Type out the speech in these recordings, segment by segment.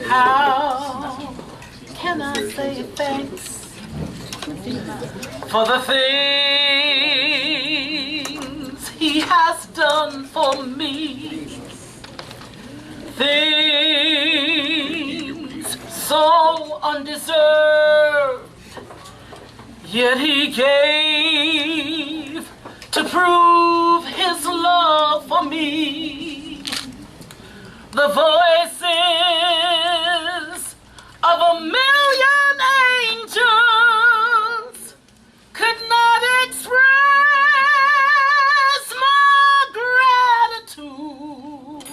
How can I say thanks for the things he has done for me? Things so undeserved, yet he gave to prove his love for me. The voices of a million angels could not express my gratitude.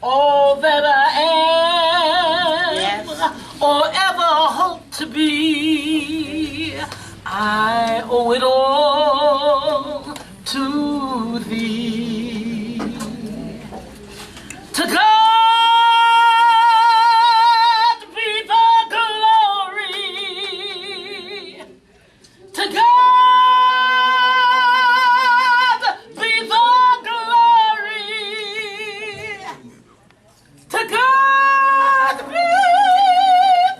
All that I am or ever hope to be, I owe it all to thee. To God be the glory. To God be the glory. To God be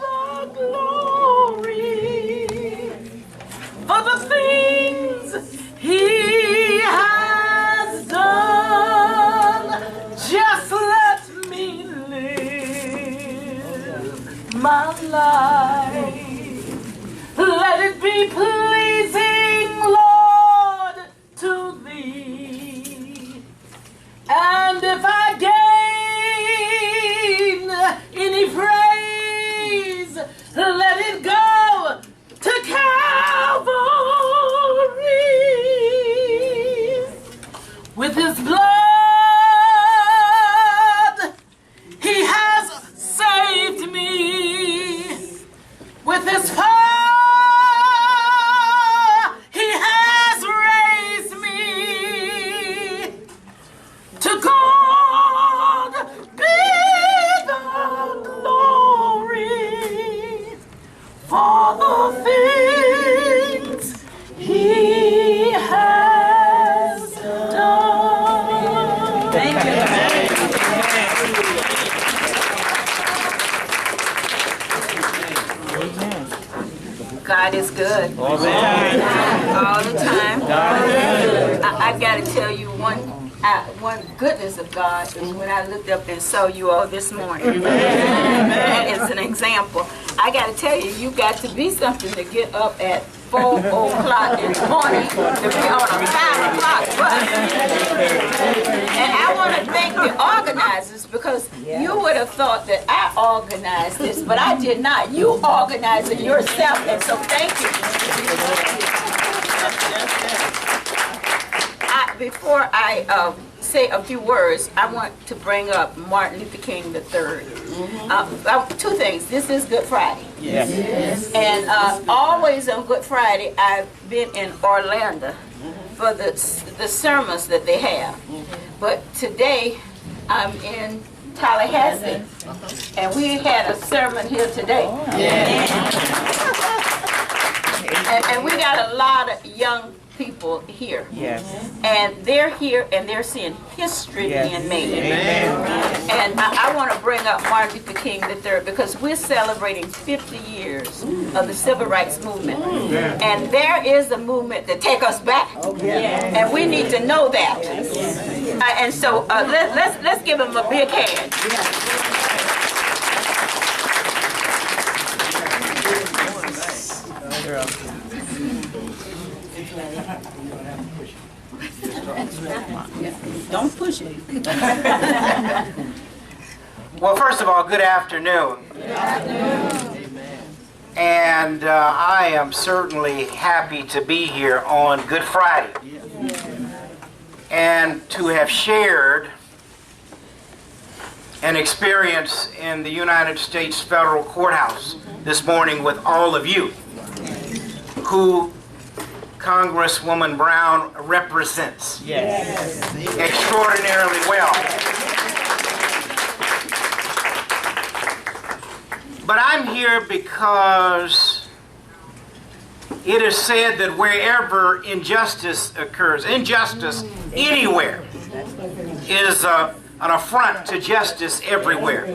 the glory for the things he has done. Just let me live my life. Let it be pleasing, Lord, to thee. And if I gain any praise, let it go to Calvary. With his blood, he has saved me. With his fire, he has raised me. To God be the glory for the things he has done. Thank you. God is good. All the time. I've got to tell you one goodness of God is when I looked up and saw you all this morning. That is an example. I got to tell you, you got to be something to get up at 4 o'clock in the morning to be on a 5 o'clock bus. And I want to thank the organizers because you would have thought that I organized this, but I did not. You organized it yourself, and so thank you. Before I say a few words, I want to bring up Martin Luther King III. Two things. This is Good Friday. Yes. And always on Good Friday, I've been in Orlando for the sermons that they have. But today, I'm in Tallahassee, and we had a sermon here today. And we got a lot of young people here. Yes. And they're here and they're seeing history being made. Amen. And I want to bring up Martin Luther King III because we're celebrating 50 years of the Civil Rights Movement. And there is a movement to take us back. And we need to know that. And so let's give him a big hand. Don't push it. Well, first of all, good afternoon. Good afternoon. And I am certainly happy to be here on Good Friday and to have shared an experience in the United States Federal Courthouse this morning with all of you who Congresswoman Brown represents extraordinarily well. But I'm here because it is said that wherever injustice occurs, injustice anywhere is an affront to justice everywhere.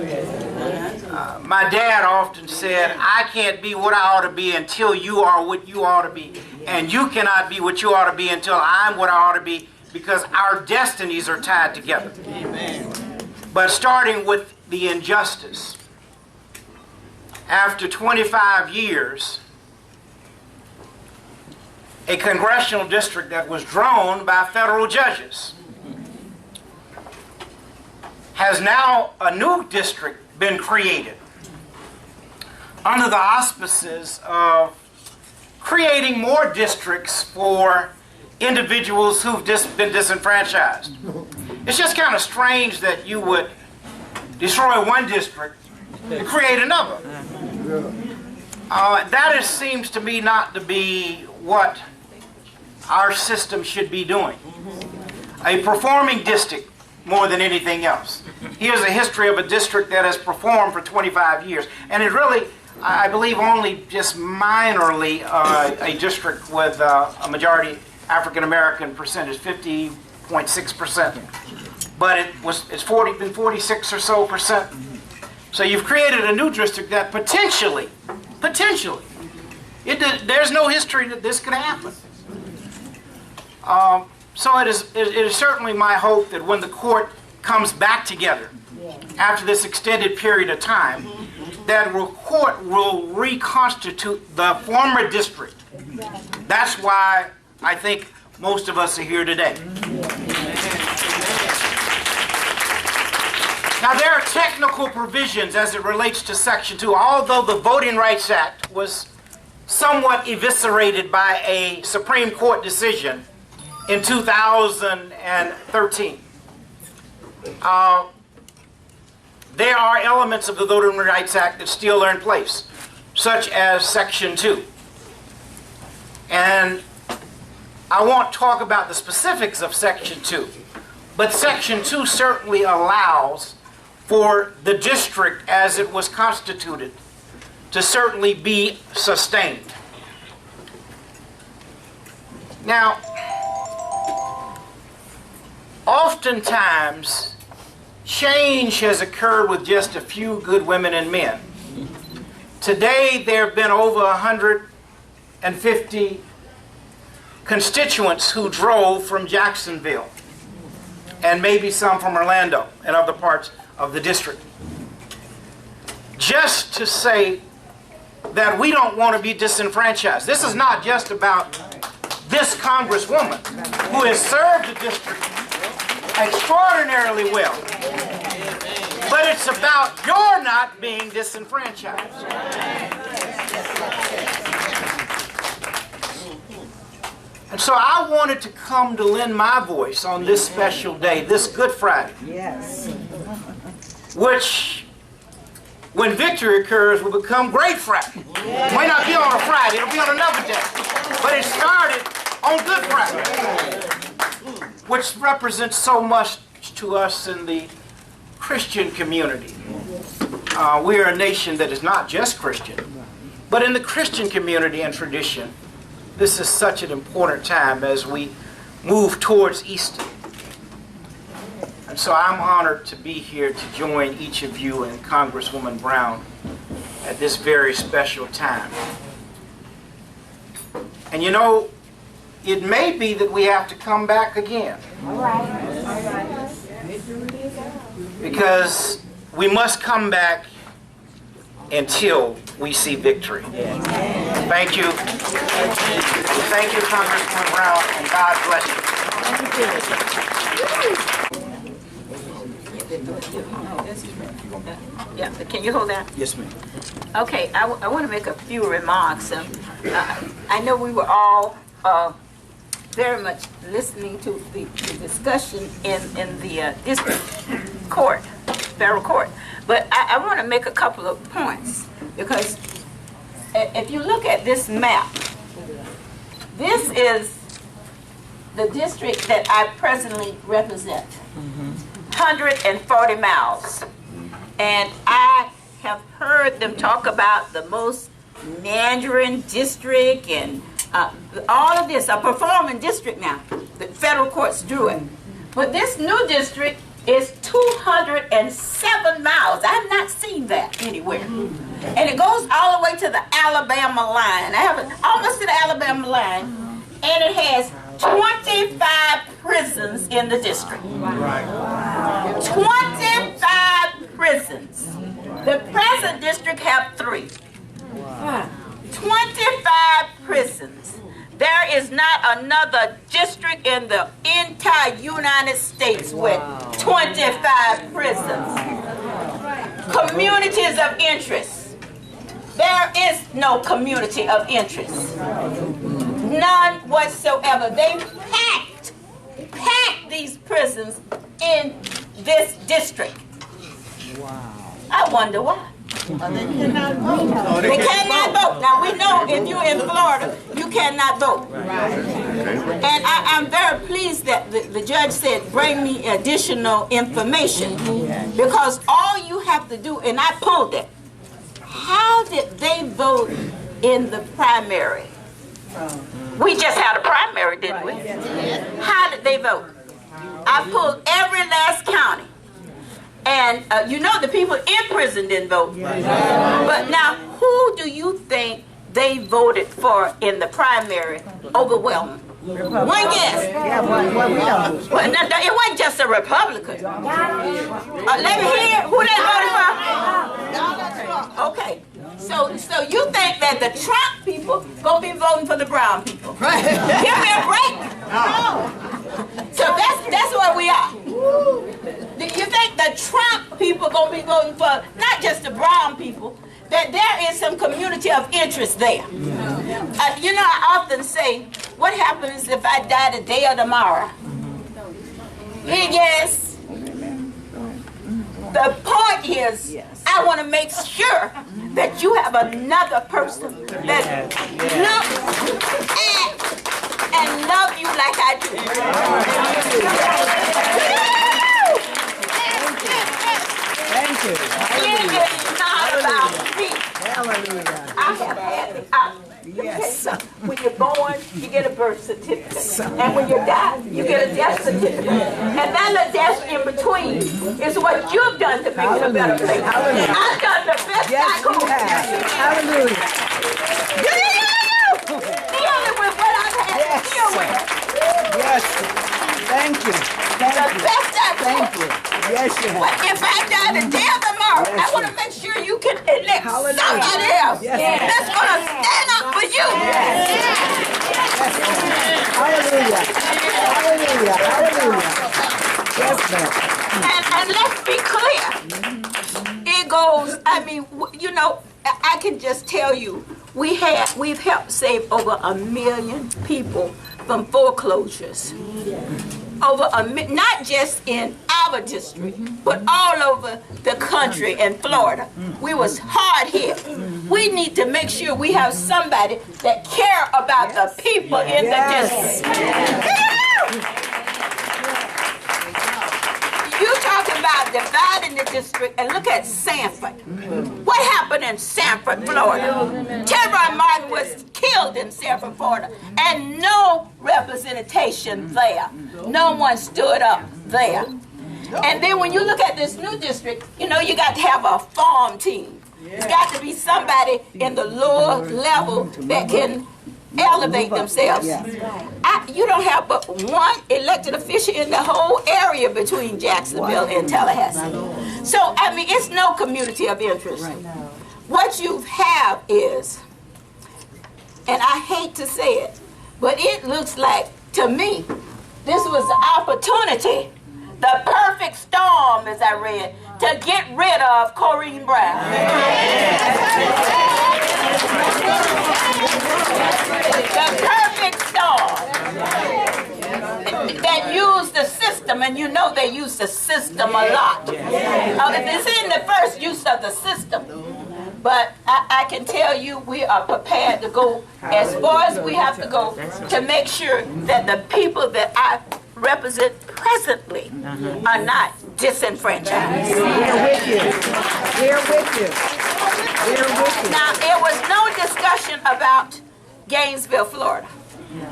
My dad often said, I can't be what I ought to be until you are what you ought to be. And you cannot be what you ought to be until I'm what I ought to be, because our destinies are tied together. Amen. But starting with the injustice, after 25 years, a congressional district that was drawn by federal judges has now a new district been created under the auspices of creating more districts for individuals who've been disenfranchised. It's just kind of strange that you would destroy one district and create another. That seems to me not to be what our system should be doing. A performing district more than anything else. Here's a history of a district that has performed for 25 years. And it really, I believe, only just minorly a district with a majority African-American percentage, 50.6%. But it's been 46 or so percent. So you've created a new district that potentially, there's no history that this could happen. So it is certainly my hope that when the court comes back together after this extended period of time, that the court will reconstitute the former district. That's why I think most of us are here today. Now, there are technical provisions as it relates to Section 2. Although the Voting Rights Act was somewhat eviscerated by a Supreme Court decision in 2013, there are elements of the Voting Rights Act that still are in place, such as Section 2. And I won't talk about the specifics of Section 2, but Section 2 certainly allows for the district as it was constituted to certainly be sustained. Now, oftentimes, change has occurred with just a few good women and men. Today, there have been over 150 constituents who drove from Jacksonville, and maybe some from Orlando and other parts of the district, just to say that we don't want to be disenfranchised. This is not just about this Congresswoman who has served the district extraordinarily well, but it's about your not being disenfranchised. And so I wanted to come to lend my voice on this special day, this Good Friday. Yes. Which, when victory occurs, will become Great Friday. It may not be on a Friday, it'll be on another day. But it started on Good Friday, which represents so much to us in the Christian community. We are a nation that is not just Christian, but in the Christian community and tradition, this is such an important time as we move towards Easter. And so I'm honored to be here to join each of you and Congresswoman Brown at this very special time. And you know, it may be that we have to come back again. Because we must come back until we see victory. Thank you. Thank you, Congresswoman Brown, and God bless you. Yeah, can you hold that? Yes, ma'am. Okay, I want to make a few remarks. I know we were all very much listening to the discussion in the district court, federal court. But I want to make a couple of points, because if you look at this map, this is the district that I presently represent, 140 miles. And I have heard them talk about the most meandering district and all of this, a performing district now. The federal courts drew it. But this new district is 207 miles. I've not seen that anywhere. And it goes all the way to the Alabama line. I have it almost to the Alabama line. And it has 25 prisons in the district. 25 prisons. The present district have 3. 25 prisons. There is not another district in the entire United States with 25 prisons. Communities of interest. There is no community of interest. None whatsoever. They packed these prisons in this district. I wonder why. They cannot vote. They cannot vote. Now we know if you're in Florida, you cannot vote. And I'm very pleased that the judge said, bring me additional information. Because all you have to do, and I pulled it, how did they vote in the primary? We just had a primary, didn't we? How did they vote? I pulled every last county. And you know the people in prison didn't vote. But now, who do you think they voted for in the primary overwhelming? One guess. Well, it wasn't just a Republican. Let me hear who they voted for. Okay. So you think that the Trump people gonna be voting for the brown people? Give me a break. No. So that's where we are. You think the Trump people gonna be voting for not just the brown people? That there is some community of interest there. You know, I often say, what happens if I die today or tomorrow? Yes. The point is, I want to make sure that you have another person that looks, acts, and love you like I do. Thank you. It is not about me. Hallelujah. I have had it. Yes. When you're born, you get a birth certificate. And when you die, you get a death certificate. And then the death in between is what you've done to make it a better place. I've done the best I could. Hallelujah. Dealing with what I've had to deal with. Yes. Thank you. The best I could. Thank you. Yes, you have. But if I die today or tomorrow, I want to make sure you can elect somebody else that's going to stand up for you. Hallelujah. Hallelujah. Hallelujah. Yes, ma'am. And let's be clear. It goes, I mean, you know, I can just tell you, we've helped save over 1 million people from foreclosures. Over not just in our district, but all over the country and Florida. We was hard hit. We need to make sure we have somebody that care about the people in the district. You talking about dividing the district, and look at Sanford. What happened in Sanford, Florida? Trayvon Martin was killed in Sanford, Florida, and no representation there. No one stood up there. And then when you look at this new district, you know, you got to have a farm team. It's got to be somebody in the lower level that can elevate themselves. You don't have but one elected official in the whole area between Jacksonville and Tallahassee. So, I mean, it's no community of interest. What you have is, and I hate to say it, but it looks like, to me, this was the opportunity, the perfect storm, as I read, to get rid of Corrine Brown. The perfect storm that used the system, and you know they use the system a lot. It's in the first use of the system. But I can tell you we are prepared to go as far as we have to go to make sure that the people that I represent presently are not disenfranchised. We're with you. We're with you. We're with you. Now, there was no discussion about Gainesville, Florida.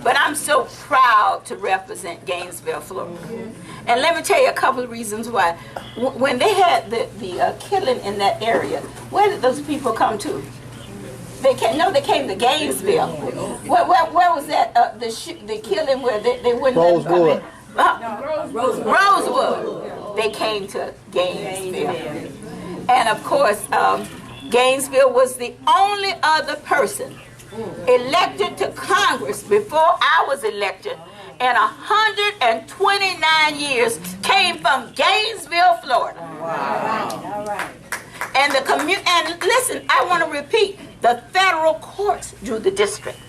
But I'm so proud to represent Gainesville, Florida. And let me tell you a couple of reasons why. When they had the killing in that area, where did those people come to? They came to Gainesville. Where was that? The killing where they wouldn't Rosewood. Rosewood. They came to Gainesville. And of course, Gainesville was the only other person elected to Congress before I was elected, and 129 years came from Gainesville, Florida. Wow. All right. And and listen, I want to repeat, the federal courts drew the district.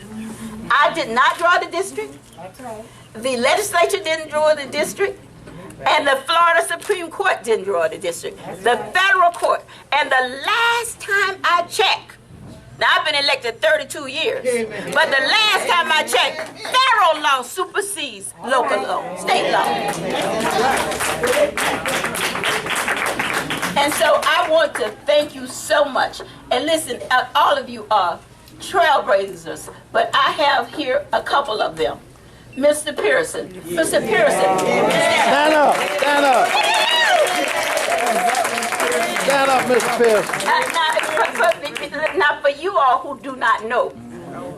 I did not draw the district. That's right. The legislature didn't draw the district. And the Florida Supreme Court didn't draw the district. The federal court. And the last time I checked, now I've been elected 32 years, but the last time I checked, federal law supersedes local law, state law. And so I want to thank you so much. And listen, all of you are trailblazers, but I have here a couple of them. Mr. Pearson. Mr. Pearson. Stand up. Stand up. Stand up, Mr. Pearson. Now, for you all who do not know,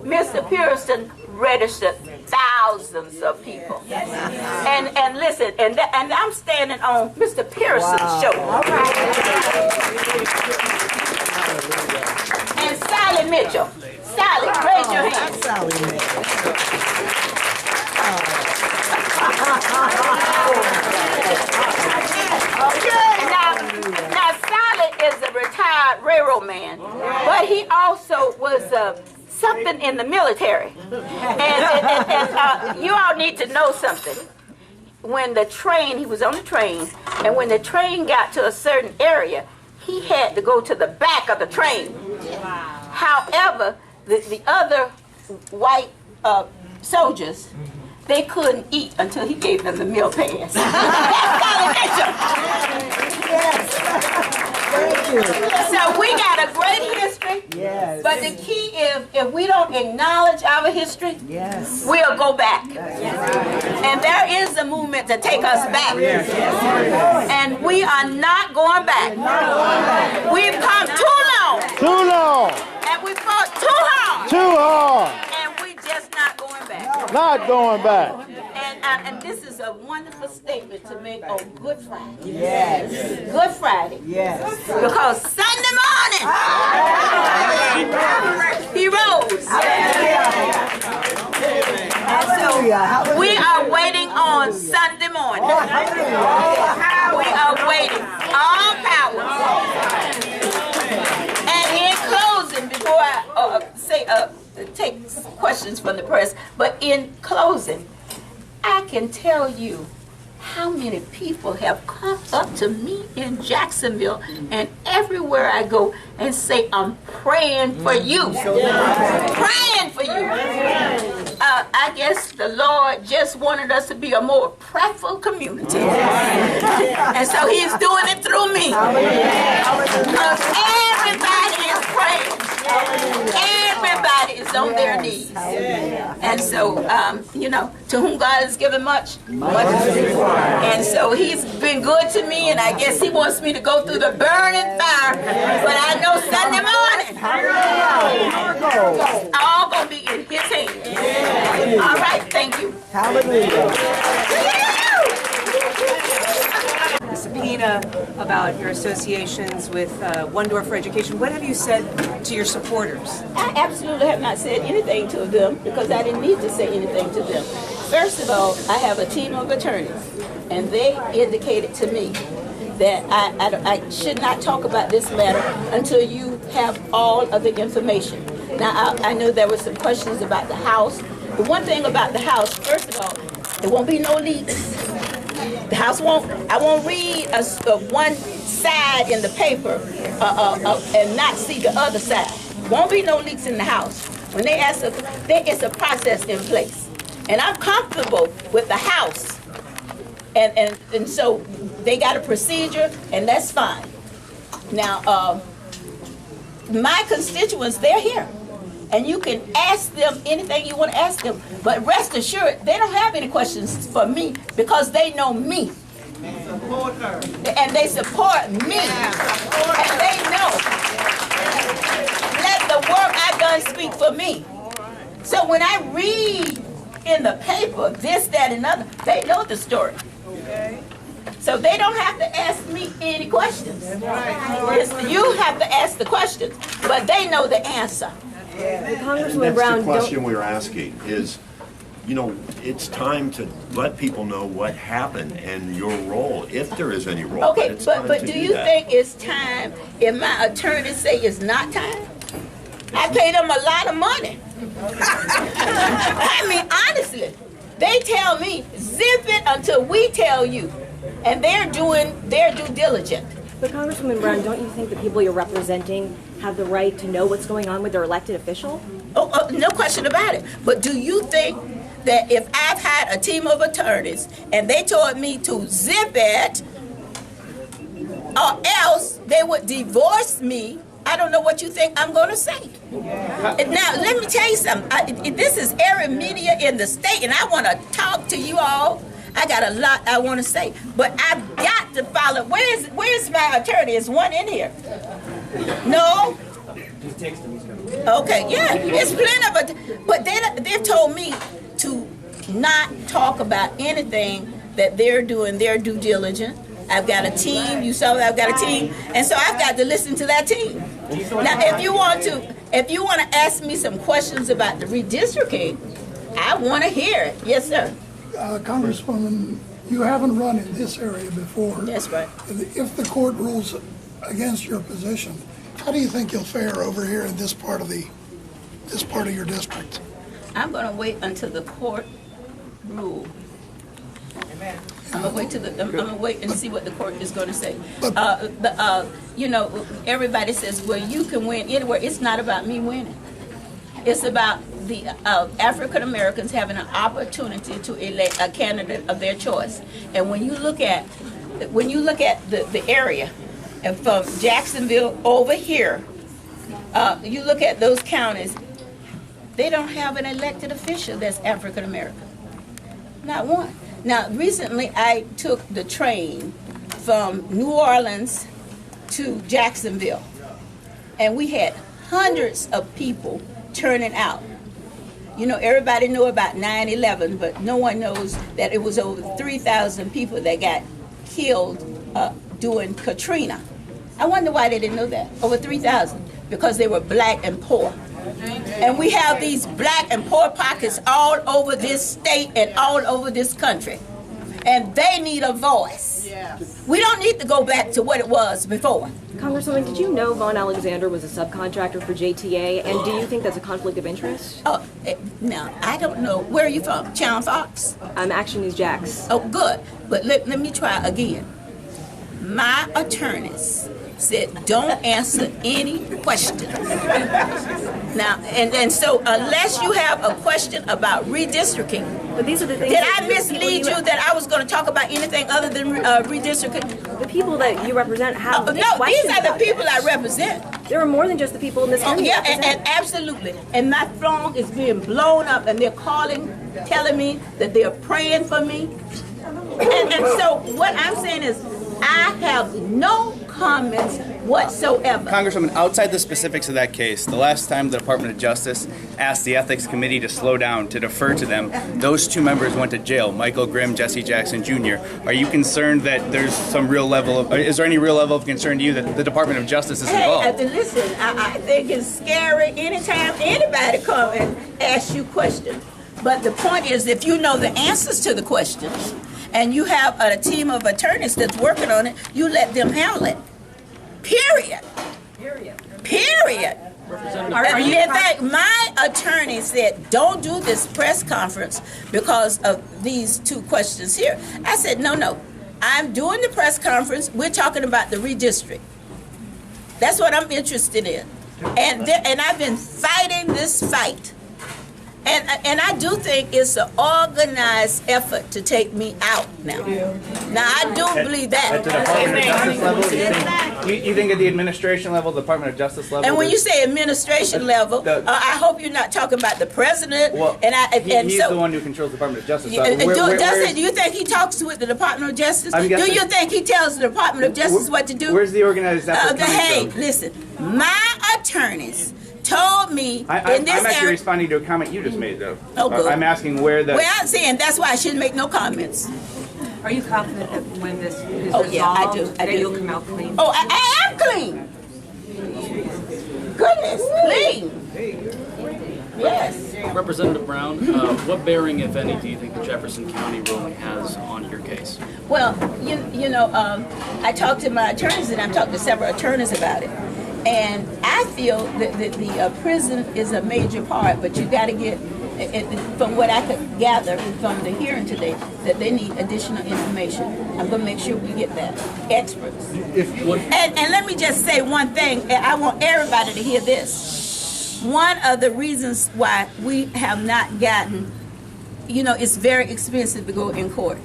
Mr. Pearson registered thousands of people. And listen, and I'm standing on Mr. Pearson's shoulder. All right. And Sally Mitchell. Sally, raise your hand. Sally Mitchell. Now Sally is a retired railroad man, but he also was something in the military. And you all need to know something. When the train, he was on the train, and when the train got to a certain area, he had to go to the back of the train. However, the other white soldiers, they couldn't eat until he gave them the meal pass. That's Sally Mitchell. Yes. Thank you. So we got a great history. Yes. But the key is, if we don't acknowledge our history, Yes. we'll go back. And there is a movement to take us back. And we are not going back. We've come too long. Too long. And we fought too hard. Too hard. And we just not going back. Not going back. And this is a wonderful statement to make on Good Friday. Yes. Good Friday. Yes. Because Sunday morning, he rose. And so we are waiting on Sunday morning. We are waiting. All powers. And in closing, before I take questions from the press, but in closing, I can tell you how many people have come up to me in Jacksonville and everywhere I go and say, I'm praying for you. Praying for you. I guess the Lord just wanted us to be a more prayerful community. And so he's doing it through me. Because everybody is praying. Everybody is on their knees. And so, to whom God has given much, much is required. And so he's been good to me, and I guess he wants me to go through the burning fire. But I know Sunday morning, all going to be in his hands. All right, thank you. Hallelujah. The subpoena about your associations with One Door for Education. What have you said to your supporters? I absolutely have not said anything to them because I didn't need to say anything to them. First of all, I have a team of attorneys, and they indicated to me that I should not talk about this matter until you have all of the information. Now, I know there were some questions about the House. The one thing about the House, first of all, there won't be no leaks. The House I won't read one side in the paper and not see the other side. Won't be no leaks in the House. When they ask us, there is a process in place. And I'm comfortable with the House. And so they got a procedure, and that's fine. Now, my constituents, they're here. and you can ask them anything you want to ask them. But rest assured, they don't have any questions for me because they know me. And they support me. And they know. Let the work I've done speak for me. So when I read in the paper this, that, and other, they know the story. So they don't have to ask me any questions. You have to ask the questions, but they know the answer. Congresswoman Brown, the question we're asking is, you know, it's time to let people know what happened and your role, if there is any role. Okay, it's time but to do you that. think it's time if my attorney say it's not time? I pay them a lot of money. I mean, honestly, they tell me, zip it until we tell you. And they're doing their due diligence. But Congresswoman Brown, don't you think the people you're representing have the right to know what's going on with their elected official? Oh, no question about it. But do you think that if I've had a team of attorneys and they told me to zip it, or else they would divorce me, I don't know what you think I'm going to say. Now, let me tell you something. This is every media in the state, and I want to talk to you all. I got a lot I want to say, but I've got to follow. Where's my attorney? Is one in here? No? Okay, yeah, it's plenty of it. But they've told me to not talk about anything that they're doing their due diligence. I've got a team. You saw I've got a team, and so I've got to listen to that team. Now, if you want to ask me some questions about the redistricting, I want to hear it. Yes, sir. Congresswoman, you haven't run in this area before. That's right. If the court rules against your position, how do you think you'll fare over here in this part of your district? I'm going to wait until the court rule. I'm gonna wait and see what the court is going to say. You know, everybody says, well, you can win anywhere. It's not about me winning. It's about the African Americans having an opportunity to elect a candidate of their choice. And when you look at the area, and from Jacksonville over here, you look at those counties, they don't have an elected official that's African American. Not one. Now, recently I took the train from New Orleans to Jacksonville, and we had hundreds of people turning out. You know, everybody knew about 9/11, but no one knows that it was over 3,000 people that got killed during Katrina. I wonder why they didn't know that. Over 3,000, because they were black and poor. And we have these black and poor pockets all over this state and all over this country. And they need a voice. Yes. We don't need to go back to what it was before. Congresswoman, did you know Vaughn Alexander was a subcontractor for JTA, and do you think that's a conflict of interest? Oh, no, I don't know. Where are you from? Channel Fox? I'm Action News Jax. Oh, good. But let me try again. My attorneys said don't answer any questions. Now, and so unless you have a question about redistricting, but these are the things. Did I mislead you that I was going to talk about anything other than redistricting? The people that you represent have no, these are the people I represent. There are more than just the people in this room. Yeah, and absolutely. And my phone is being blown up, and they're calling, telling me that they're praying for me. And so what I'm saying is, I have no comments whatsoever. Congresswoman, outside the specifics of that case, the last time the Department of Justice asked the Ethics Committee to slow down, to defer to them, those two members went to jail, Michael Grimm, Jesse Jackson Jr. Are you concerned that there's some real level of, is there any real level of concern to you that the Department of Justice is involved? Hey, listen, I think it's scary anytime anybody come and ask you questions. But the point is, if you know the answers to the questions, and you have a team of attorneys that's working on it, you let them handle it. Period. In fact, my attorney said, don't do this press conference because of these two questions here. I said, no. I'm doing the press conference. We're talking about the redistrict. That's what I'm interested in. And I've been fighting this fight. And I do think it's an organized effort to take me out now. Now, I do believe At the that. Department of Justice level, you think at the administration level, the Department of Justice level? And when you say administration level, I hope you're not talking about the president. Well, he's the one who controls the Department of Justice. So do you think he talks with the Department of Justice? Do you think he tells the Department of Justice what to do? Where's the organized effort coming Hey, from? listen, my attorneys told me I'm in this actually area. responding to a comment you just made, though. Oh, good. I'm asking where the... Well, I'm saying that's why I shouldn't make no comments. Are you confident that when this is resolved, yeah, I do. that you'll come out clean? Oh, I am clean. Goodness, clean. Yes. Representative Brown, what bearing, if any, do you think the Jefferson County ruling has on your case? Well, you know, I talked to my attorneys, and I've talked to several attorneys about it. And I feel that the prison is a major part, but you got to get, from what I could gather from the hearing today, that they need additional information. I'm going to make sure we get that. Experts. And let me just say one thing. I want everybody to hear this. One of the reasons why we have not gotten, you know, it's very expensive to go in court.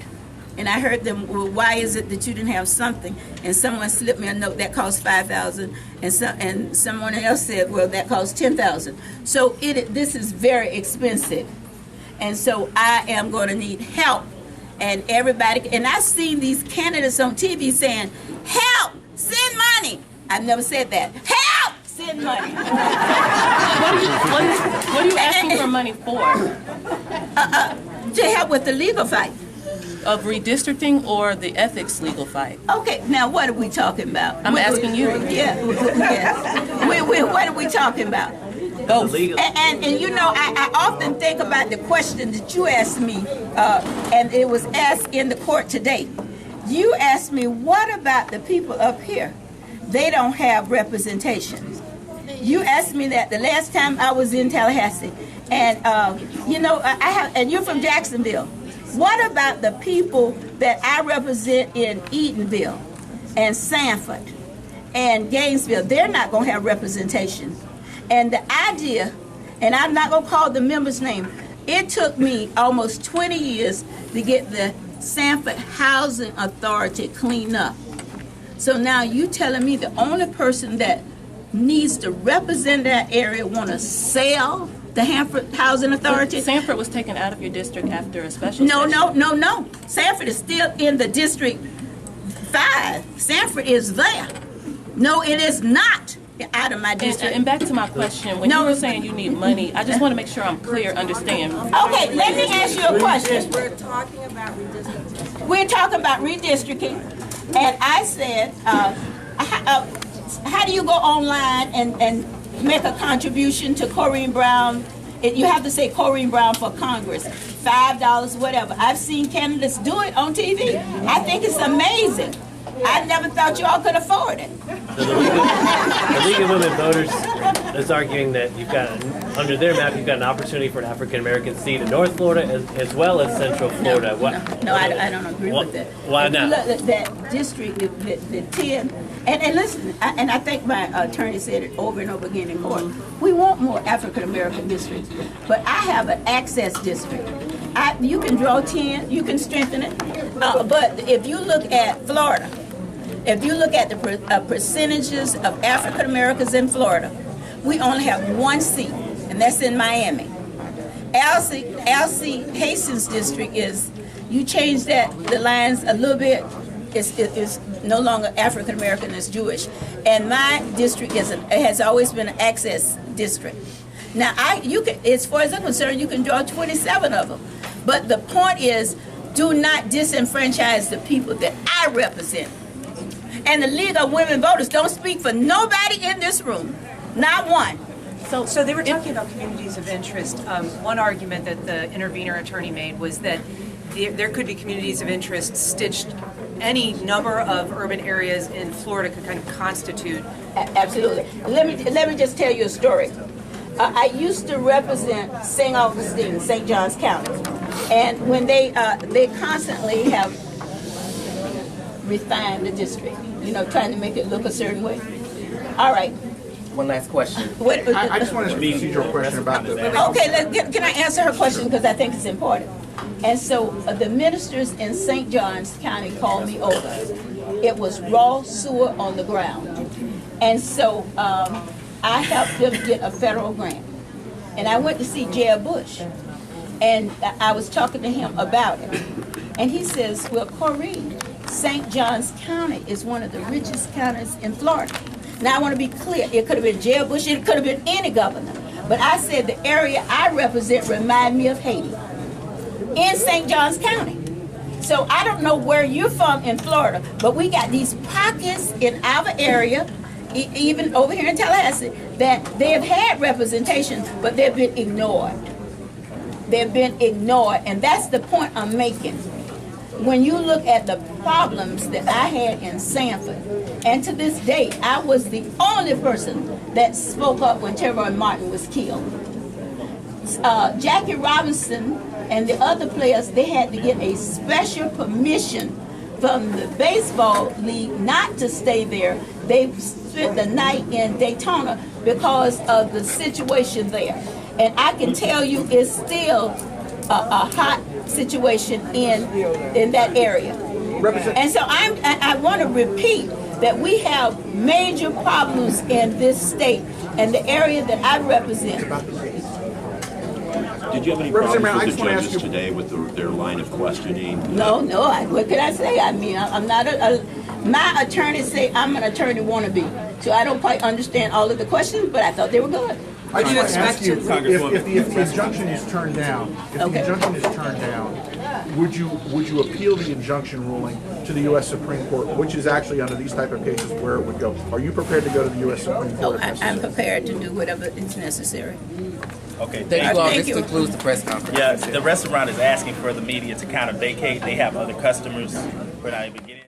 And I heard them, well, why is it that you didn't have something? And someone slipped me a note that cost $5,000, and someone else said, well, that cost $10,000. So this is very expensive, and so I am going to need help. And everybody, and I've seen these candidates on TV saying, "Help, send money." I've never said that. Help, send money. What are you asking for money for? To help with the legal fight. Of redistricting or the ethics legal fight? Okay, now what are we talking about? I'm asking you. Yeah, what are we talking about? Both. And you know, I often think about the question that you asked me, and it was asked in the court today. You asked me, what about the people up here? They don't have representation. You asked me that the last time I was in Tallahassee, and you know, and you're from Jacksonville. What about the people that I represent in Eatonville and Sanford and Gainesville? They're not going to have representation. And the idea, and I'm not going to call the member's name, it took me almost 20 years to get the Sanford Housing Authority cleaned up. So now you telling me the only person that needs to represent that area want to sell the Hanford Housing Authority? Sanford was taken out of your district after a special No. session. Sanford is still in the District 5. Sanford is there. No, it is not out of my district. And back to my question, when you were saying you need money, I just want to make sure I'm clear, understand. Okay, let me ask you a question. We're talking about redistricting. We're talking about redistricting, and I said, how do you go online and make a contribution to Corrine Brown? You have to say Corrine Brown for Congress, $5, whatever. I've seen candidates do it on TV. I think it's amazing. I never thought you all could afford it. So the League of Women Voters is arguing that you've got, under their map, you've got an opportunity for an African American seat in North Florida as well as Central Florida. No, I don't agree with that. Why not? That district, the 10, and listen, and I think my attorney said it over and over again in court. We want more African American districts, but I have an access district. You can draw 10, you can strengthen it, but if you look at Florida, if you look at the percentages of African Americans in Florida, we only have one seat, and that's in Miami. Alcee Hastings district is, you change the lines a little bit, it's no longer African American, it's Jewish. And my district has always been an access district. Now, as far as I'm concerned, you can draw 27 of them. But the point is, do not disenfranchise the people that I represent. And the League of Women Voters don't speak for nobody in this room, not one. So they were talking about communities of interest. One argument that the intervener attorney made was that there could be communities of interest stitched. Any number of urban areas in Florida could kind of constitute. Absolutely. Let me just tell you a story. I used to represent St. Augustine, St. Johns County, and when they constantly have refined the district, you know, trying to make it look a certain way. All right. one last question. I just want to ask a procedural question about the. Okay, can I answer her question because I think it's important? And so the ministers in St. Johns County called me over. It was raw sewer on the ground. And so I helped them get a federal grant. And I went to see Jeb Bush. And I was talking to him about it. And he says, well, Corrine, St. Johns County is one of the richest counties in Florida. Now I want to be clear, it could have been Jeb Bush, it could have been any governor. But I said the area I represent remind me of Haiti in St. Johns County. So I don't know where you're from in Florida, but we got these pockets in our area, even over here in Tallahassee, that they have had representation, but they've been ignored. They've been ignored, and that's the point I'm making. When you look at the problems that I had in Sanford, and to this day, I was the only person that spoke up when Trayvon Martin was killed. Jackie Robinson and the other players, they had to get a special permission from the baseball league not to stay there. They spent the night in Daytona because of the situation there. And I can tell you it's still a hot situation in that area. And so I want to repeat that we have major problems in this state and the area that I represent. Did you have any problems with the judges today with their line of questioning? No, what can I say? I mean, I'm not my attorneys say I'm an attorney wannabe, so I don't quite understand all of the questions, but I thought they were good. I just want to ask you, if the injunction is turned down, would you appeal the injunction ruling to the U.S. Supreme Court, which is actually under these type of cases where it would go? Are you prepared to go to the U.S. Supreme Court? I'm prepared to do whatever is necessary. Okay, thank you all. This concludes the press conference. Yeah, the restaurant is asking for the media to kind of vacate. They have other customers. We're not even getting.